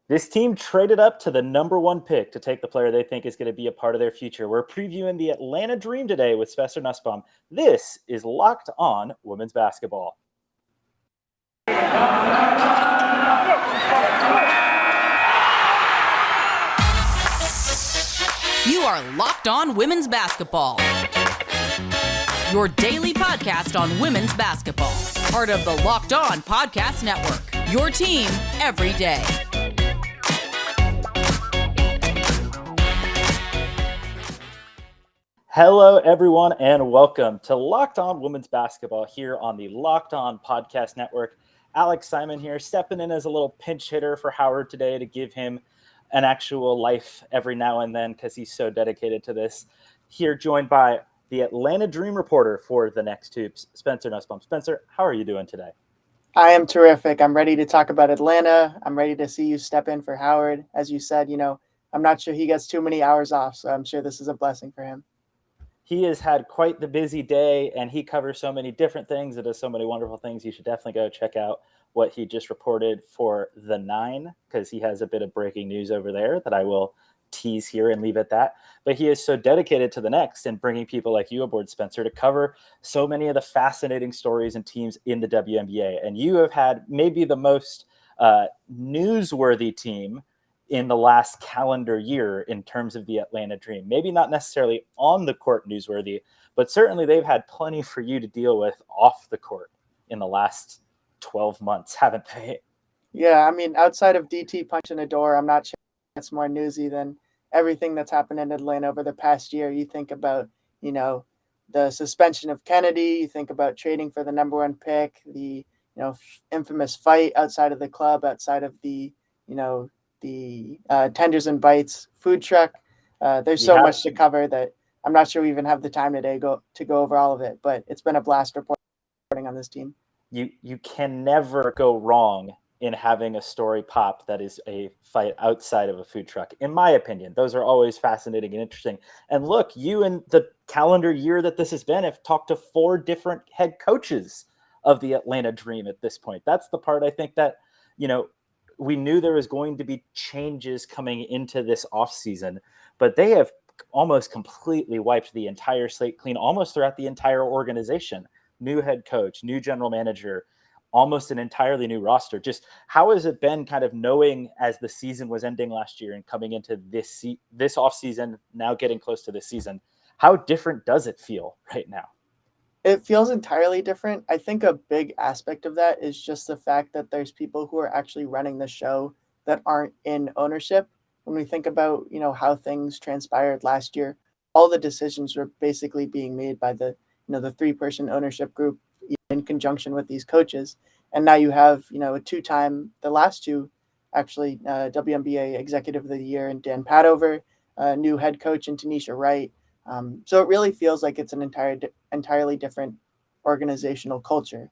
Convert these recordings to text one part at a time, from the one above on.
This team traded up to the number 1 pick to take the player they think is going to be a part of their future. We're previewing the Atlanta Dream today with Spencer Nusbaum. This is Locked On Women's Basketball. You are Locked On Women's Basketball, your daily podcast on women's basketball. Part of the Locked On Podcast Network, your team every day. Hello, everyone, and welcome to Locked On Women's Basketball here on the Locked On Podcast Network. Alex Simon here, stepping in as a little pinch hitter for Howard today to give him an actual life every now and then because he's so dedicated to this. Here, joined by the Atlanta Dream reporter for the Next Hoops, Spencer Nusbaum. Spencer, how are you doing today? I am terrific. I'm ready to talk about Atlanta. I'm ready to see you step in for Howard. As you said, I'm not sure he gets too many hours off, so I'm sure this is a blessing for him. He has had quite the busy day, and he covers so many different things and does so many wonderful things. You should definitely go check out what he just reported for The Nine, because he has a bit of breaking news over there that I will tease here and leave at that. But he is so dedicated to the Next and bringing people like you aboard, Spencer, to cover so many of the fascinating stories and teams in the WNBA. And you have had maybe the most newsworthy team in the last calendar year in terms of the Atlanta Dream. Maybe not necessarily on the court newsworthy, but certainly they've had plenty for you to deal with off the court in the last 12 months, haven't they? Yeah, I mean, outside of DT punching a door, I'm not sure it's more newsy than everything that's happened in Atlanta over the past year. You think about, the suspension of Kennedy, you think about trading for the number 1 pick, the, infamous fight outside of the club, outside of the, the Tenders and Bites food truck. There's so much to cover that I'm not sure we even have the time today to go over all of it, but it's been a blast reporting on this team. You can never go wrong in having a story pop that is a fight outside of a food truck. In my opinion, those are always fascinating and interesting. And look, you in the calendar year that this has been have talked to 4 different head coaches of the Atlanta Dream at this point. That's the part I think that, we knew there was going to be changes coming into this offseason, but they have almost completely wiped the entire slate clean, almost throughout the entire organization. New head coach, new general manager, almost an entirely new roster. Just how has it been kind of knowing as the season was ending last year and coming into this offseason, now getting close to this season? How different does it feel right now? It feels entirely different. I think a big aspect of that is just the fact that there's people who are actually running the show that aren't in ownership. When we think about, how things transpired last year, all the decisions were basically being made by the 3-person ownership group in conjunction with these coaches. And now you have, a 2-time, the last 2 actually, WNBA Executive of the Year and Dan Padover, new head coach in Tanisha Wright. So it really feels like it's an entirely different organizational culture.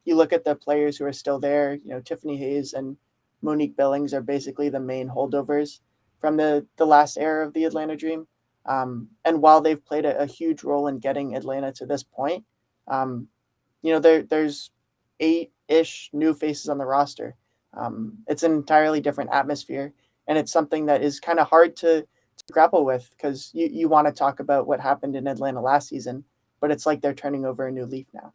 You look at the players who are still there, Tiffany Hayes and Monique Billings are basically the main holdovers from the last era of the Atlanta Dream. And while they've played a huge role in getting Atlanta to this point, there's 8-ish new faces on the roster. It's an entirely different atmosphere, and it's something that is kind of hard to grapple with because you want to talk about what happened in Atlanta last season, but it's like they're turning over a new leaf now.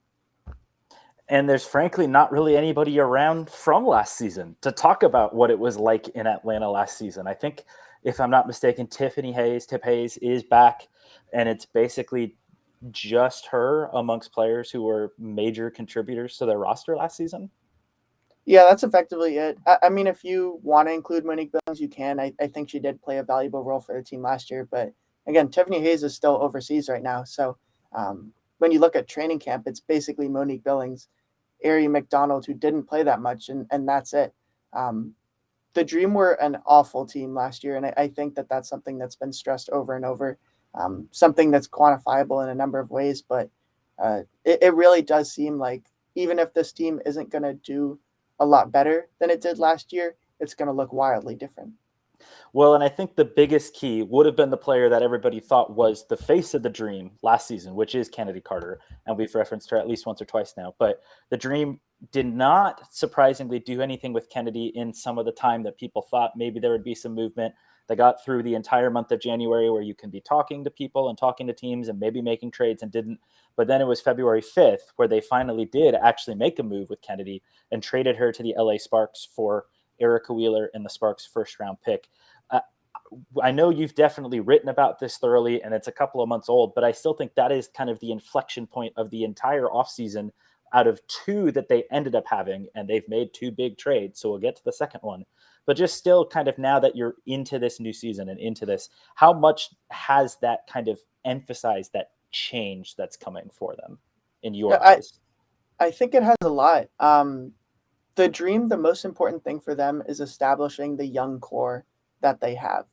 And there's frankly not really anybody around from last season to talk about what it was like in Atlanta last season. I think, if I'm not mistaken, Tip Hayes is back, and it's basically just her amongst players who were major contributors to their roster last season. Yeah, that's effectively it. I mean, if you want to include Monique Billings, you can. I think she did play a valuable role for the team last year. But again, Tiffany Hayes is still overseas right now. So when you look at training camp, it's basically Monique Billings, Aari McDonald, who didn't play that much, and that's it. The Dream were an awful team last year, and I think that that's something that's been stressed over and over, something that's quantifiable in a number of ways. But it really does seem like even if this team isn't going to do a lot better than it did last year, it's going to look wildly different. Well, and I think the biggest key would have been the player that everybody thought was the face of the Dream last season, which is Kennedy Carter. And we've referenced her at least once or twice now. But the Dream did not surprisingly do anything with Kennedy in some of the time that people thought maybe there would be some movement. They got through the entire month of January where you can be talking to people and talking to teams and maybe making trades and didn't. But then it was February 5th where they finally did actually make a move with Kennedy and traded her to the LA Sparks for Erica Wheeler and the Sparks' first round pick. I know you've definitely written about this thoroughly and it's a couple of months old, but I still think that is kind of the inflection point of the entire offseason out of two that they ended up having. And they've made two big trades. So we'll get to the second one. But just still kind of now that you're into this new season and into this, how much has that kind of emphasized that change that's coming for them in your eyes? I think it has a lot. The Dream, the most important thing for them is establishing the young core that they have.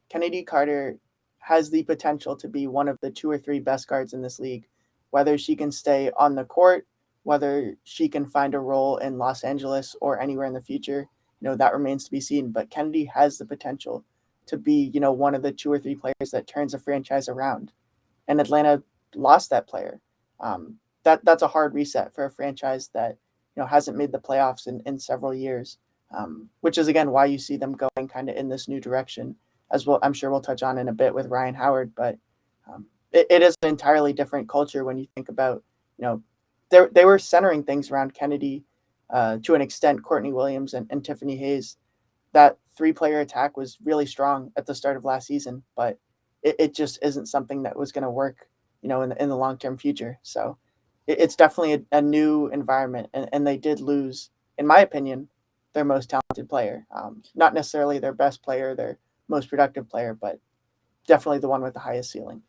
Kennedy Carter has the potential to be one of the 2 or 3 best guards in this league. Whether she can stay on the court, whether she can find a role in Los Angeles or anywhere in the future, that remains to be seen. But Kennedy has the potential to be, one of the 2 or 3 players that turns a franchise around. And Atlanta lost that player. That's a hard reset for a franchise that hasn't made the playoffs in several years, which is again why you see them going kind of in this new direction, as well. I'm sure we'll touch on in a bit with Ryan Howard, but it is an entirely different culture when you think about they were centering things around Kennedy to an extent, Courtney Williams and Tiffany Hayes. That 3-player attack was really strong at the start of last season, but it just isn't something that was going to work in the long-term future. So it's definitely a new environment, and they did lose, in my opinion, their most talented player. Not necessarily their best player, their most productive player, but definitely the one with the highest ceiling.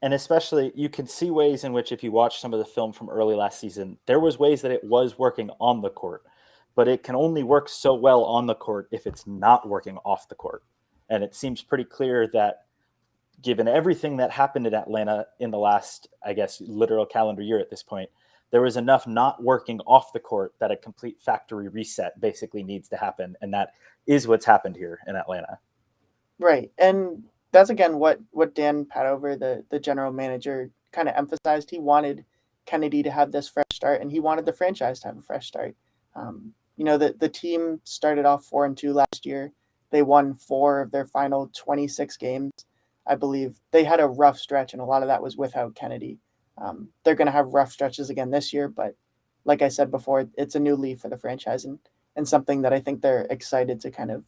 And especially, you can see ways in which if you watch some of the film from early last season, there was ways that it was working on the court, but it can only work so well on the court if it's not working off the court. And it seems pretty clear that given everything that happened in Atlanta in the last, I guess, literal calendar year at this point, there was enough not working off the court that a complete factory reset basically needs to happen. And that is what's happened here in Atlanta. Right. And that's, again, what Dan Padover, the general manager, kind of emphasized. He wanted Kennedy to have this fresh start, and he wanted the franchise to have a fresh start. The team started off 4-2 last year. They won 4 of their final 26 games. I believe they had a rough stretch, and a lot of that was without Kennedy. They're going to have rough stretches again this year, but like I said before, it's a new leaf for the franchise and something that I think they're excited to kind of,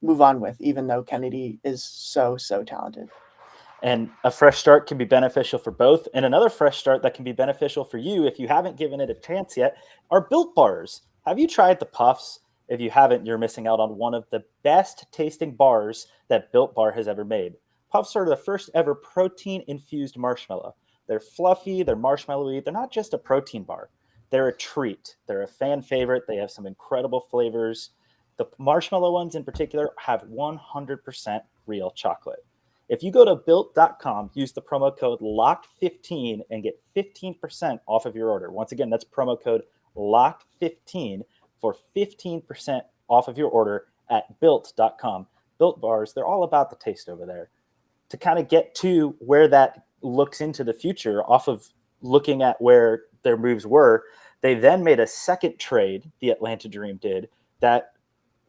move on with, even though Kennedy is so talented. And a fresh start can be beneficial for both. And another fresh start that can be beneficial for you, if you haven't given it a chance yet, are Built Bars. Have you tried the Puffs? If you haven't, you're missing out on one of the best tasting bars that Built Bar has ever made. Puffs are the first ever protein-infused marshmallow. They're fluffy, they're marshmallowy. They're not just a protein bar. They're a treat. They're a fan favorite. They have some incredible flavors. The marshmallow ones in particular have 100% real chocolate. If you go to built.com, use the promo code LOCKED15 and get 15% off of your order. Once again, that's promo code LOCKED15 for 15% off of your order at built.com. Built Bars, they're all about the taste over there. To kind of get to where that looks into the future off of looking at where their moves were, they then made a second trade, the Atlanta Dream did, that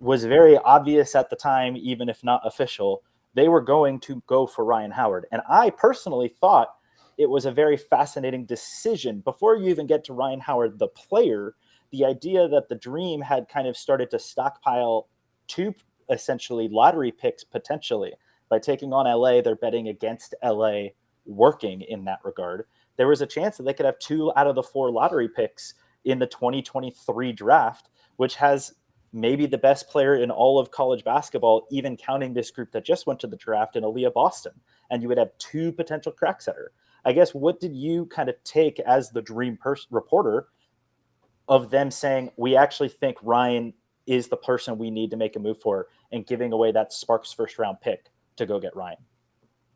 was very obvious at the time, even if not official. They were going to go for Ryan Howard. And I personally thought it was a very fascinating decision. Before you even get to Ryan Howard, the player, the idea that the Dream had kind of started to stockpile 2 essentially lottery picks potentially. By taking on LA, they're betting against LA working in that regard. There was a chance that they could have 2 out of the 4 lottery picks in the 2023 draft, which has maybe the best player in all of college basketball, even counting this group that just went to the draft in Aaliyah Boston. And you would have 2 potential cracks at her. I guess, what did you kind of take as the Dream reporter of them saying, we actually think Ryan is the person we need to make a move for, and giving away that Sparks first round pick to go get Ryan?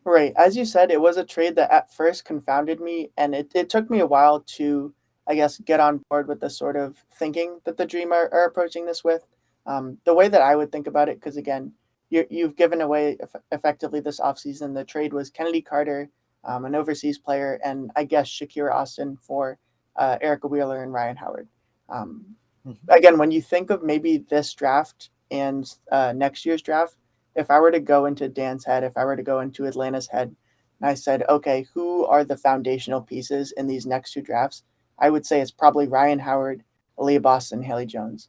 Right. As you said, it was a trade that at first confounded me, and it took me a while to, I guess, get on board with the sort of thinking that the Dream are approaching this with. The way that I would think about it, because again, you've given away effectively this offseason. The trade was Kennedy Carter, an overseas player, and I guess Shakira Austin for Erica Wheeler and Ryan Howard. Again, when you think of maybe this draft and next year's draft, if I were to go into Dan's head, if I were to go into Atlanta's head, and I said, okay, who are the foundational pieces in these next two drafts? I would say it's probably Ryan Howard, Aaliyah Boston, Haley Jones.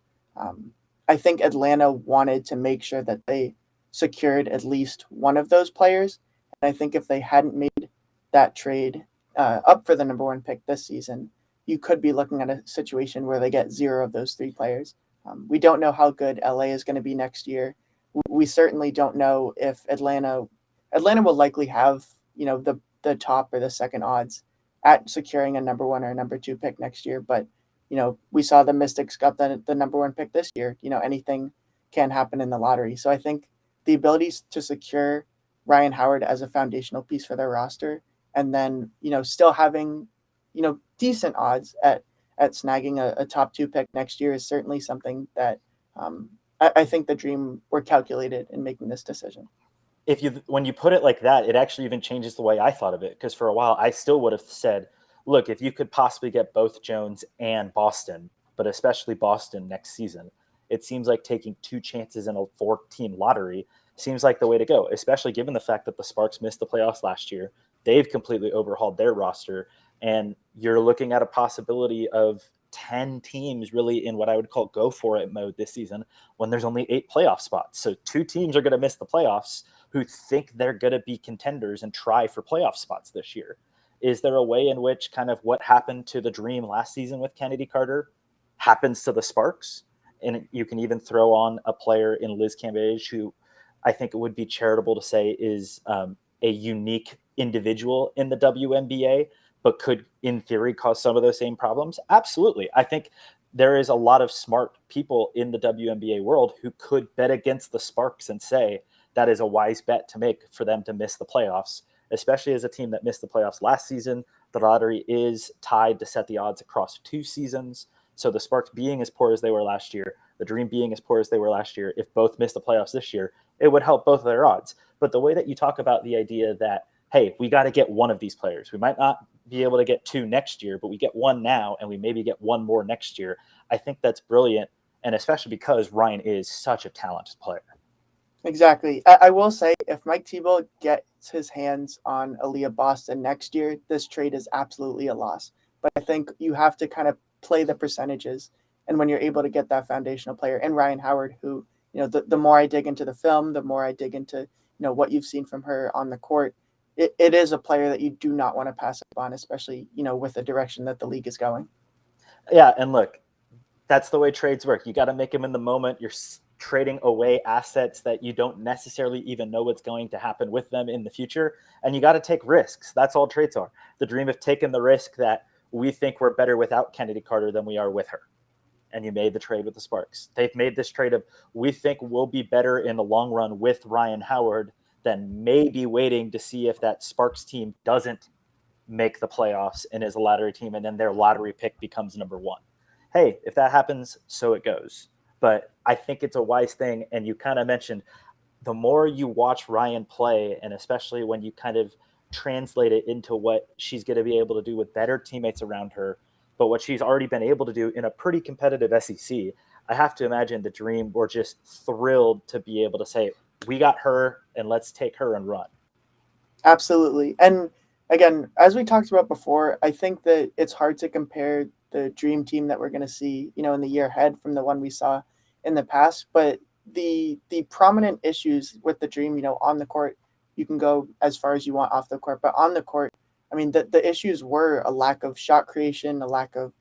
I think Atlanta wanted to make sure that they secured at least one of those players. And I think if they hadn't made that trade up for the number one pick this season, you could be looking at a situation where they get zero of those three players. We don't know how good LA is going to be next year. We certainly don't know if Atlanta will likely have, the top or the second odds at securing a number one or number two pick next year. But, we saw the Mystics got the number one pick this year. Anything can happen in the lottery. So I think the ability to secure Ryan Howard as a foundational piece for their roster, and then, still having, decent odds at snagging a top two pick next year is certainly something that I think the Dream were calculated in making this decision. When you put it like that, it actually even changes the way I thought of it. Because for a while, I still would have said, look, if you could possibly get both Jones and Boston, but especially Boston next season, it seems like taking two chances in a 4-team lottery seems like the way to go, especially given the fact that the Sparks missed the playoffs last year. They've completely overhauled their roster, and you're looking at a possibility of 10 teams really in what I would call go for it mode this season when there's only 8 playoff spots. So 2 teams are going to miss the playoffs who think they're going to be contenders and try for playoff spots this year. Is there a way in which kind of what happened to the Dream last season with Kennedy Carter happens to the Sparks? And you can even throw on a player in Liz Cambage, who I think it would be charitable to say is a unique individual in the WNBA, but could, in theory, cause some of those same problems. Absolutely. I think there is a lot of smart people in the WNBA world who could bet against the Sparks and say that is a wise bet to make for them to miss the playoffs, especially as a team that missed the playoffs last season. The lottery is tied to set the odds across 2 seasons. So the Sparks being as poor as they were last year, the Dream being as poor as they were last year, if both missed the playoffs this year, it would help both of their odds. But the way that you talk about the idea that, hey, we got to get one of these players. We might not be able to get 2 next year, but we get 1 now, and we maybe get 1 more next year. I think that's brilliant, and especially because Ryan is such a talented player. Exactly. I will say, if Mike Thibault gets his hands on Aaliyah Boston next year, this trade is absolutely a loss. But I think you have to kind of play the percentages. And when you're able to get that foundational player, and Ryan Howard, who, the more I dig into the film, the more I dig into, what you've seen from her on the court, it is a player that you do not want to pass up on, especially, with the direction that the league is going. Yeah, and look, that's the way trades work. You got to make them in the moment. You're trading away assets that you don't necessarily even know what's going to happen with them in the future, and you got to take risks. That's all trades are. The Dream have taken the risk that we think we're better without Kennedy Carter than we are with her, and you made the trade with the Sparks. They've made this trade of, we think we'll be better in the long run with Ryan Howard than maybe waiting to see if that Sparks team doesn't make the playoffs and is a lottery team, and then their lottery pick becomes number 1. Hey, if that happens, so it goes. But I think it's a wise thing. And you kind of mentioned, the more you watch Ryan play, and especially when you kind of translate it into what she's going to be able to do with better teammates around her, but what she's already been able to do in a pretty competitive SEC, I have to imagine the Dream were just thrilled to be able to say, we got her and let's take her and run. Absolutely. And again, as we talked about before, I think that it's hard to compare the Dream team that we're going to see, in the year ahead from the one we saw in the past. But the prominent issues with the Dream, on the court, you can go as far as you want off the court, but on the court, I mean, the issues were a lack of shot creation, a lack of,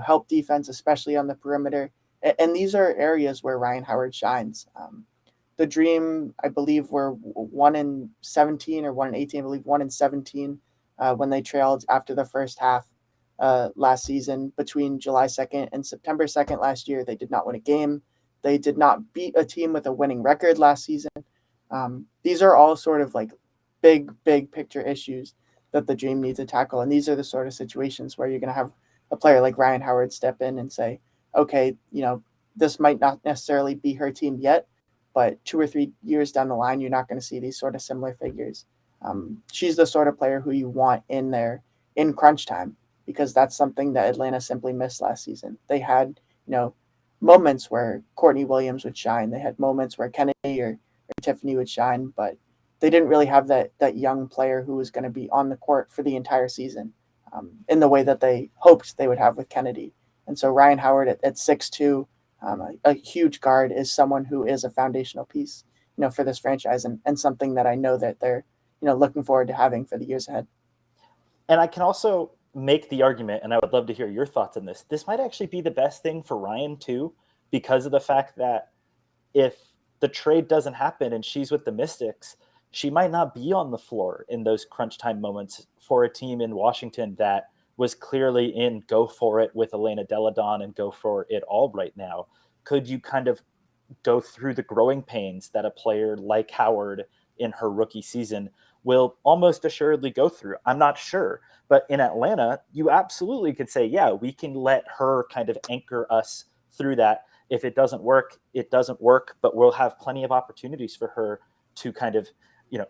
help defense, especially on the perimeter. And these are areas where Ryan Howard shines. The Dream, I believe, were 1-17 or 1-18, I believe 1-17 when they trailed after the first half last season. Between July 2nd and September 2nd last year, they did not win a game. They did not beat a team with a winning record last season. These are all sort of like big picture issues that the Dream needs to tackle. And these are the sort of situations where you're going to have a player like Ryan Howard step in and say, okay, this might not necessarily be her team yet, but 2 or 3 years down the line, you're not going to see these sort of similar figures. She's the sort of player who you want in there in crunch time, because that's something that Atlanta simply missed last season. They had, moments where Courtney Williams would shine. They had moments where Kennedy or Tiffany would shine, but they didn't really have that young player who was going to be on the court for the entire season in the way that they hoped they would have with Kennedy. And so Rhyne Howard at 6'2", a huge guard, is someone who is a foundational piece, for this franchise, and something that I know that they're, looking forward to having for the years ahead. And I can also make the argument, and I would love to hear your thoughts on this. This might actually be the best thing for Rhyne too, because of the fact that if the trade doesn't happen and she's with the Mystics, she might not be on the floor in those crunch time moments for a team in Washington that was clearly in go for it with Elena Delle Donne and go for it all right now. Could you kind of go through the growing pains that a player like Howard in her rookie season will almost assuredly go through? I'm not sure. But in Atlanta, you absolutely could say, yeah, we can let her kind of anchor us through that. If it doesn't work, it doesn't work, but we'll have plenty of opportunities for her to kind of,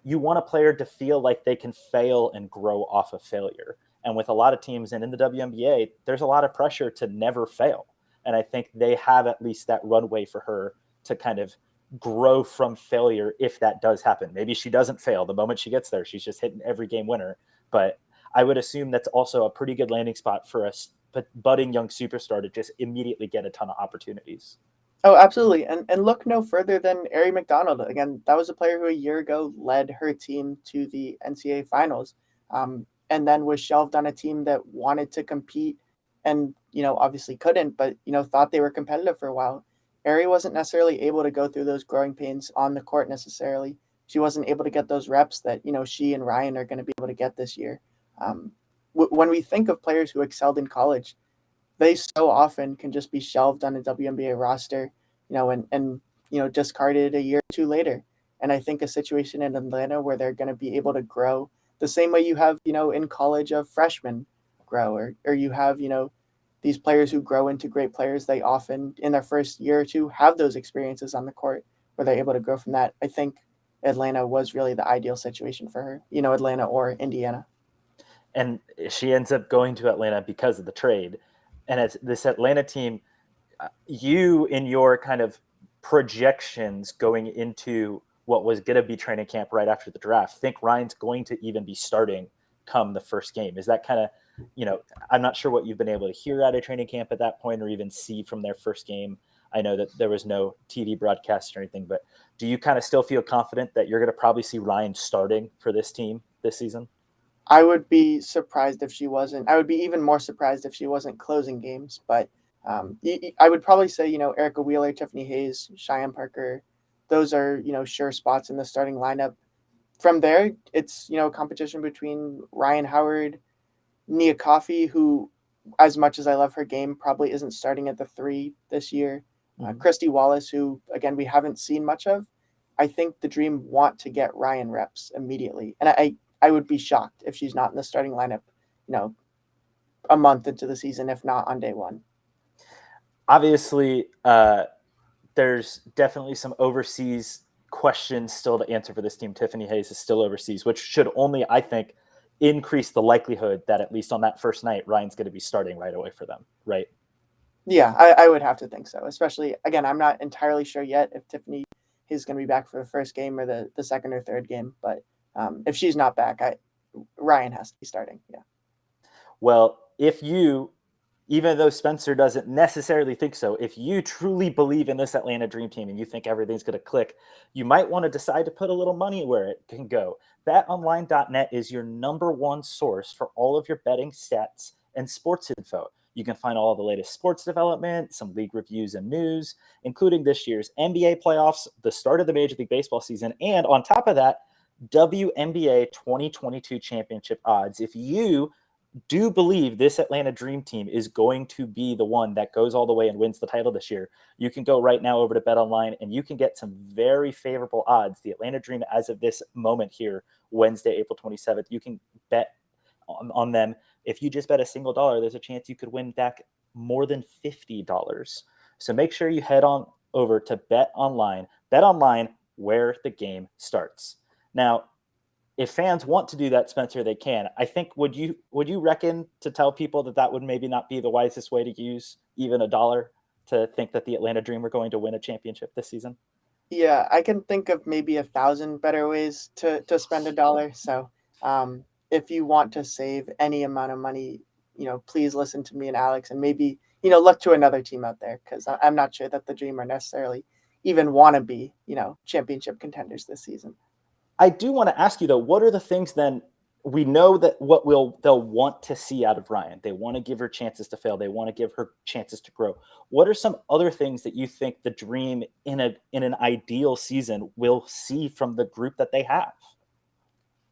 you want a player to feel like they can fail and grow off of failure. And with a lot of teams and in the WNBA, there's a lot of pressure to never fail. And I think they have at least that runway for her to kind of grow from failure if that does happen. Maybe she doesn't fail the moment she gets there. She's just hitting every game winner. But I would assume that's also a pretty good landing spot for a budding young superstar to just immediately get a ton of opportunities. Oh, absolutely. And look no further than Aari McDonald. Again, that was a player who a year ago led her team to the NCAA finals, and then was shelved on a team that wanted to compete and, obviously couldn't, but, thought they were competitive for a while. Aari wasn't necessarily able to go through those growing pains on the court necessarily. She wasn't able to get those reps that, she and Ryan are going to be able to get this year. When we think of players who excelled in college, they so often can just be shelved on a WNBA roster, and discarded a year or two later. And I think a situation in Atlanta where they're going to be able to grow the same way you have, in college of freshmen grow, or you have, these players who grow into great players, they often in their first year or two have those experiences on the court where they're able to grow from that. I think Atlanta was really the ideal situation for her, Atlanta or Indiana. And she ends up going to Atlanta because of the trade. And it's this Atlanta team, you in your kind of projections going into what was going to be training camp right after the draft, think Ryan's going to even be starting come the first game? Is that kind of, I'm not sure what you've been able to hear out of training camp at that point or even see from their first game. I know that there was no TV broadcast or anything, but do you kind of still feel confident that you're going to probably see Ryan starting for this team this season? I would be surprised if she wasn't. I would be even more surprised if she wasn't closing games. But I would probably say, Erica Wheeler, Tiffany Hayes, Cheyenne Parker, those are, sure spots in the starting lineup. From there, it's, a competition between Rhyne Howard, Nia Coffey, who, as much as I love her game, probably isn't starting at the 3 this year. Christy Wallace, who, again, we haven't seen much of. I think the Dream want to get Ryan reps immediately. And I would be shocked if she's not in the starting lineup, a month into the season, if not on day one. Obviously, there's definitely some overseas questions still to answer for this team. Tiffany Hayes is still overseas, which should only, I think, increase the likelihood that at least on that first night, Ryan's going to be starting right away for them, right? Yeah, I would have to think so. Especially, again, I'm not entirely sure yet if Tiffany is going to be back for the first game or the second or third game. But if she's not back, Ryan has to be starting. Yeah. Well, even though Spencer doesn't necessarily think so, if you truly believe in this Atlanta Dream Team and you think everything's going to click, you might want to decide to put a little money where it can go. BetOnline.net is your number one source for all of your betting stats and sports info. You can find all the latest sports development, some league reviews and news, including this year's NBA playoffs, the start of the Major League Baseball season, and on top of that, WNBA 2022 championship odds. If you do believe this Atlanta Dream Team is going to be the one that goes all the way and wins the title this year, you can go right now over to BetOnline and you can get some very favorable odds. The Atlanta Dream, as of this moment here, Wednesday, April 27th, you can bet on them. If you just bet a single dollar, there's a chance you could win back more than $50. So make sure you head on over to BetOnline, Bet online, where the game starts. Now, if fans want to do that, Spencer, they can. I think, would you reckon to tell people that would maybe not be the wisest way to use even $1 to think that the Atlanta Dream are going to win a championship this season? Yeah, I can think of maybe 1,000 better ways to spend $1. So if you want to save any amount of money, please listen to me and Alex, and maybe, look to another team out there, because I'm not sure that the Dream are necessarily even want to be, championship contenders this season. I do want to ask you, though, what are the things then? We know that what they'll want to see out of Rhyne. They want to give her chances to fail. They want to give her chances to grow. What are some other things that you think the Dream in an ideal season will see from the group that they have?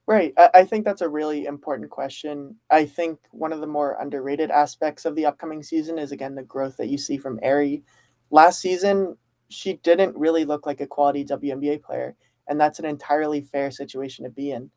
Right. I think that's a really important question. I think one of the more underrated aspects of the upcoming season is, again, the growth that you see from Erie. Last season, she didn't really look like a quality WNBA player, and that's an entirely fair situation to be in.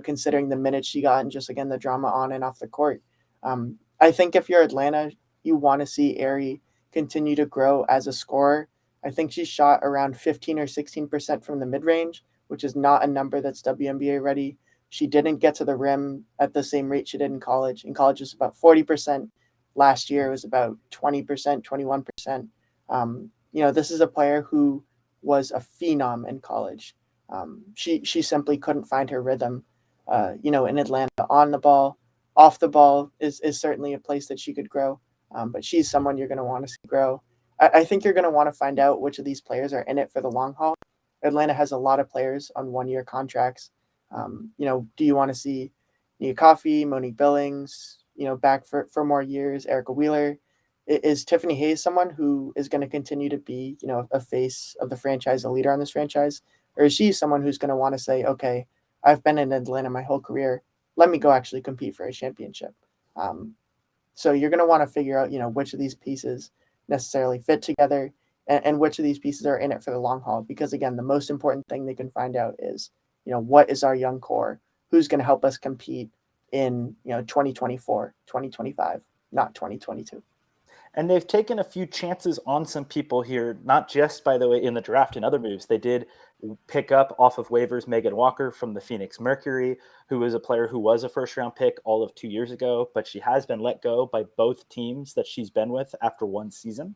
Considering the minutes she got and just, again, the drama on and off the court. I think if you're Atlanta, you want to see Aari continue to grow as a scorer. I think she shot around 15 or 16% from the mid-range, which is not a number that's WNBA ready. She didn't get to the rim at the same rate she did in college. In college, it was about 40%. Last year, it was about 20%, 21%. This is a player who was a phenom in college. She simply couldn't find her rhythm, in Atlanta. On the ball, off the ball is certainly a place that she could grow, but she's someone you're going to want to see grow. I think you're going to want to find out which of these players are in it for the long haul. Atlanta has a lot of players on one-year contracts. Do you want to see Nia Coffey, Monique Billings, back for more years, Erica Wheeler? Is Tiffany Hayes someone who is going to continue to be, a face of the franchise, a leader on this franchise? Or is she someone who's going to want to say, okay, I've been in Atlanta my whole career. Let me go actually compete for a championship. So you're going to want to figure out, which of these pieces necessarily fit together and which of these pieces are in it for the long haul. Because, again, the most important thing they can find out is, what is our young core? Who's going to help us compete in, 2024, 2025, not 2022. And they've taken a few chances on some people here, not just, by the way, in the draft and other moves. They did pick up off of waivers Megan Walker from the Phoenix Mercury, who was a player who was a first-round pick all of 2 years ago, but she has been let go by both teams that she's been with after one season.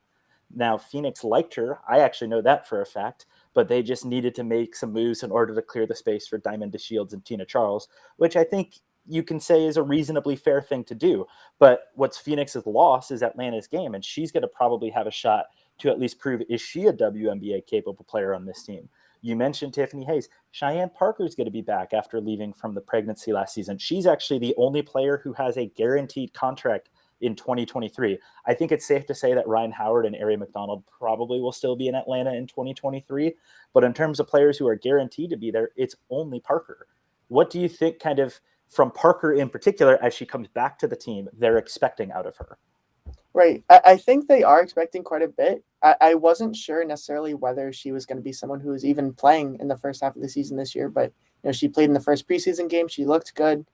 Now, Phoenix liked her. I actually know that for a fact, but they just needed to make some moves in order to clear the space for Diamond DeShields and Tina Charles, which I think you can say is a reasonably fair thing to do. But what's Phoenix's loss is Atlanta's game, and she's going to probably have a shot to at least prove, is she a WNBA capable player on this team? You mentioned Tiffany Hayes. Cheyenne Parker's going to be back after leaving from the pregnancy last season. She's actually the only player who has a guaranteed contract in 2023. I think it's safe to say that Rhyne Howard and Aari McDonald probably will still be in Atlanta in 2023. But in terms of players who are guaranteed to be there, it's only Parker. What do you think, kind of from Parker in particular, as she comes back to the team, they're expecting out of her? Right. I think they are expecting quite a bit. I wasn't sure necessarily whether she was going to be someone who was even playing in the first half of the season this year, but she played in the first preseason game. She looked good.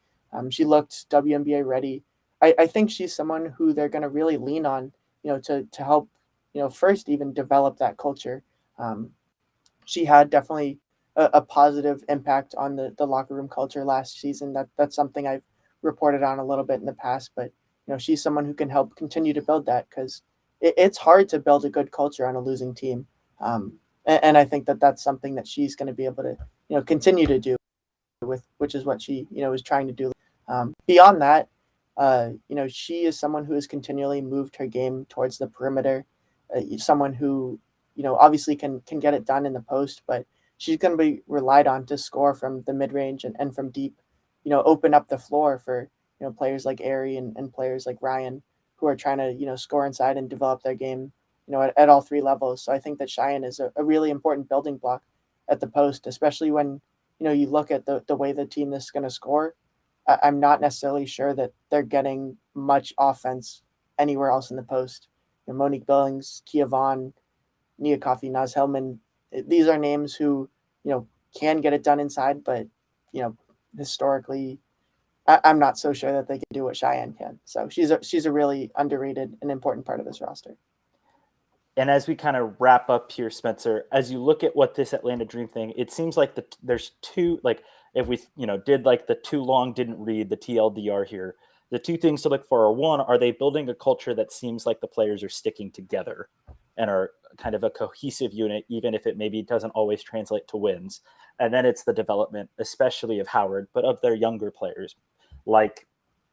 She looked WNBA ready. I think she's someone who they're going to really lean on, to help, first even develop that culture. She had definitely a positive impact on the locker room culture last season. That's something I've reported on a little bit in the past, but she's someone who can help continue to build that, because it's hard to build a good culture on a losing team. And I think that's something that she's going to be able to, continue to do which is what she, is trying to do. Beyond that, she is someone who has continually moved her game towards the perimeter, someone who, obviously can get it done in the post, but she's going to be relied on to score from the mid-range and from deep, open up the floor for, players like Aari and players like Rhyne, who are trying to, score inside and develop their game, at all three levels. So I think that Cheyenne is a really important building block at the post, especially when, you look at the way the team is going to score. I'm not necessarily sure that they're getting much offense anywhere else in the post. Monique Billings, Kia Vaughn, Nia Coffey, Naz Hillman, these are names who, can get it done inside, but, historically, I'm not so sure that they can do what Cheyenne can. So she's a really underrated and important part of this roster. And as we kind of wrap up here, Spencer, as you look at what this Atlanta Dream thing, it seems like there's two, like if we, did like the too long didn't read the TLDR here, the two things to look for are one, are they building a culture that seems like the players are sticking together and are kind of a cohesive unit, even if it maybe doesn't always translate to wins. And then it's the development, especially of Howard, but of their younger players like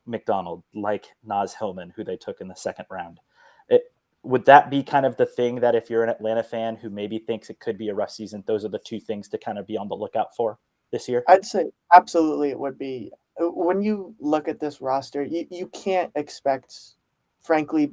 McDonald, like Naz Hillman, who they took in the second round. Would that be kind of the thing that if you're an Atlanta fan who maybe thinks it could be a rough season, those are the two things to kind of be on the lookout for this year? I'd say absolutely it would be. When you look at this roster, you can't expect, frankly,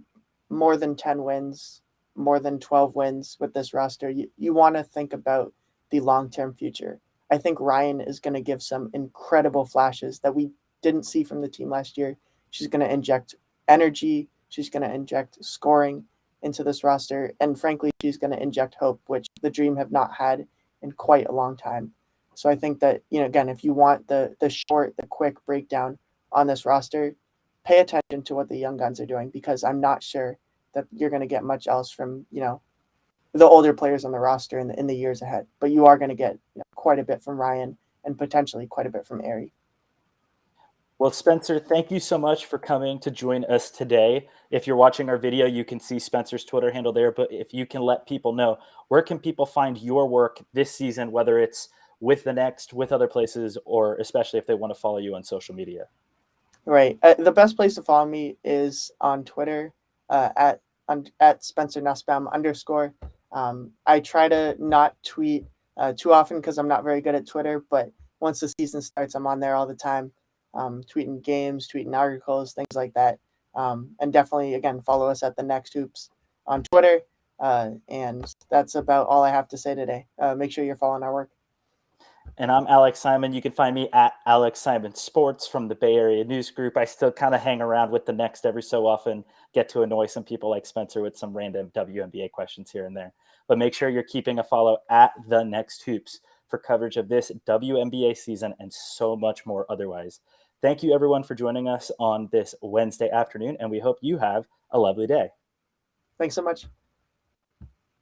more than 10 wins, more than 12 wins with this roster. You want to think about the long-term future. I think Rhyne is going to give some incredible flashes that we didn't see from the team last year. She's going to inject energy. She's going to inject scoring into this roster. And frankly, she's going to inject hope, which the Dream have not had in quite a long time. So I think that, again, if you want the short, the quick breakdown on this roster, pay attention to what the young guns are doing, because I'm not sure that you're going to get much else from, the older players on the roster in the years ahead. But you are going to get quite a bit from Ryan and potentially quite a bit from Aari. Well, Spencer, thank you so much for coming to join us today. If you're watching our video, you can see Spencer's Twitter handle there. But if you can let people know, where can people find your work this season, whether it's with the Next, with other places, or especially if they want to follow you on social media? Right. The best place to follow me is on Twitter at Spencer Nusbaum _. I try to not tweet too often because I'm not very good at Twitter. But once the season starts, I'm on there all the time, tweeting games, tweeting articles, things like that. And definitely, again, follow us at the Next Hoops on Twitter. And that's about all I have to say today. Make sure you're following our work. And I'm Alex Simon. You can find me at Alex Simon Sports from the Bay Area News Group. I still kind of hang around with the Next every so often, get to annoy some people like Spencer with some random WNBA questions here and there. But make sure you're keeping a follow at the Next Hoops for coverage of this WNBA season and so much more otherwise. Thank you, everyone, for joining us on this Wednesday afternoon, and we hope you have a lovely day. Thanks so much.